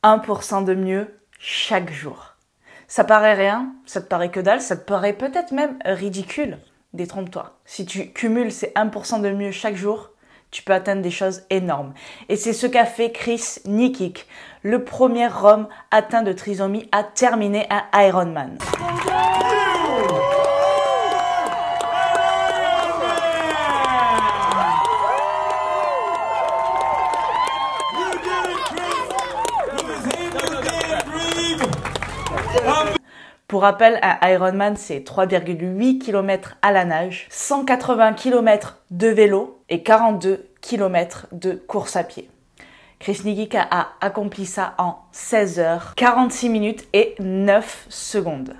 1% de mieux chaque jour. Ça paraît rien, ça te paraît que dalle, ça te paraît peut-être même ridicule. Détrompe-toi. Si tu cumules ces 1% de mieux chaque jour, tu peux atteindre des choses énormes. Et c'est ce qu'a fait Chris Nikic, le premier homme atteint de trisomie à terminer un Ironman. Pour rappel, un Ironman, c'est 3,8 km à la nage, 180 km de vélo et 42 km de course à pied. Chris Nikic a accompli ça en 16 heures, 46 minutes et 9 secondes.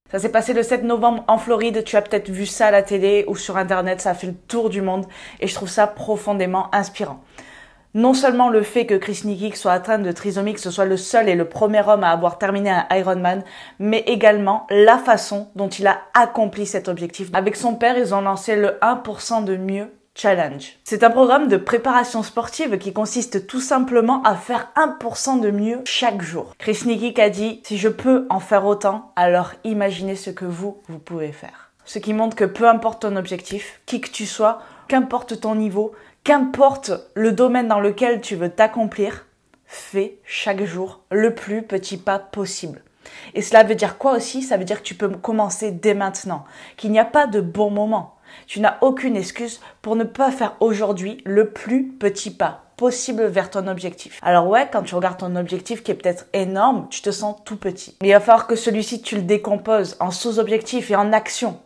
Ça s'est passé le 7 novembre en Floride, tu as peut-être vu ça à la télé ou sur internet, ça a fait le tour du monde et je trouve ça profondément inspirant. Non seulement le fait que Chris Nikic soit atteint de trisomie, que ce soit le seul et le premier homme à avoir terminé un Ironman, mais également la façon dont il a accompli cet objectif. Avec son père, ils ont lancé le 1% de mieux challenge. C'est un programme de préparation sportive qui consiste tout simplement à faire 1% de mieux chaque jour. Chris Nikic a dit « Si je peux en faire autant, alors imaginez ce que vous pouvez faire ». Ce qui montre que peu importe ton objectif, qui que tu sois, qu'importe ton niveau, qu'importe le domaine dans lequel tu veux t'accomplir, fais chaque jour le plus petit pas possible. Et cela veut dire quoi aussi? Ça veut dire que tu peux commencer dès maintenant, qu'il n'y a pas de bon moment. Tu n'as aucune excuse pour ne pas faire aujourd'hui le plus petit pas possible vers ton objectif. Alors ouais, quand tu regardes ton objectif qui est peut-être énorme, tu te sens tout petit. Mais il va falloir que celui-ci, tu le décomposes en sous-objectifs et en actions.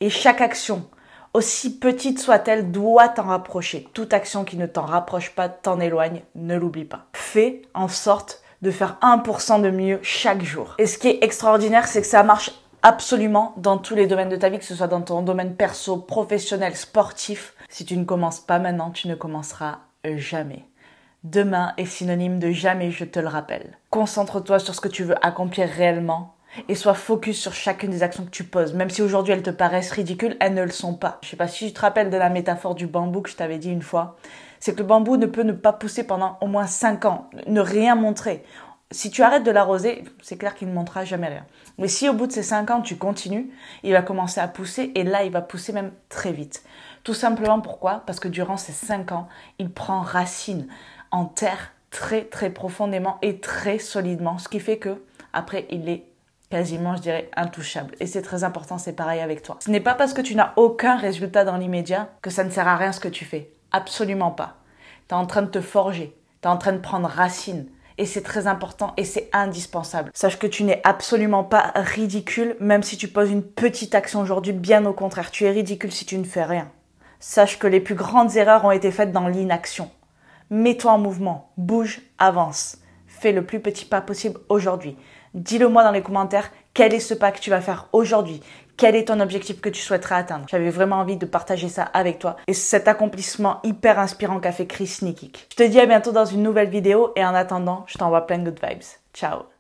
Et chaque action, aussi petite soit-elle, doit t'en rapprocher. Toute action qui ne t'en rapproche pas, t'en éloigne, ne l'oublie pas. Fais en sorte de faire 1% de mieux chaque jour. Et ce qui est extraordinaire, c'est que ça marche absolument dans tous les domaines de ta vie, que ce soit dans ton domaine perso, professionnel, sportif. Si tu ne commences pas maintenant, tu ne commenceras jamais. Demain est synonyme de jamais, je te le rappelle. Concentre-toi sur ce que tu veux accomplir réellement et sois focus sur chacune des actions que tu poses. Même si aujourd'hui elles te paraissent ridicules, elles ne le sont pas. Je sais pas si tu te rappelles de la métaphore du bambou que je t'avais dit une fois. C'est que le bambou ne peut ne pas pousser pendant au moins 5 ans, ne rien montrer. Si tu arrêtes de l'arroser, c'est clair qu'il ne montrera jamais rien. Mais si au bout de ces 5 ans, tu continues, il va commencer à pousser et là, il va pousser même très vite. Tout simplement pourquoi? Parce que durant ces 5 ans, il prend racine en terre très profondément et très solidement, ce qui fait que après, il est quasiment, je dirais, intouchable. Et c'est très important, c'est pareil avec toi. Ce n'est pas parce que tu n'as aucun résultat dans l'immédiat que ça ne sert à rien ce que tu fais. Absolument pas. Tu es en train de te forger, tu es en train de prendre racine. Et c'est très important et c'est indispensable. Sache que tu n'es absolument pas ridicule, même si tu poses une petite action aujourd'hui, bien au contraire. Tu es ridicule si tu ne fais rien. Sache que les plus grandes erreurs ont été faites dans l'inaction. Mets-toi en mouvement, bouge, avance. Fais le plus petit pas possible aujourd'hui. Dis-le moi dans les commentaires, quel est ce pas que tu vas faire aujourd'hui? Quel est ton objectif que tu souhaiterais atteindre? J'avais vraiment envie de partager ça avec toi et cet accomplissement hyper inspirant qu'a fait Chris Nikic. Je te dis à bientôt dans une nouvelle vidéo et en attendant, je t'envoie plein de good vibes. Ciao!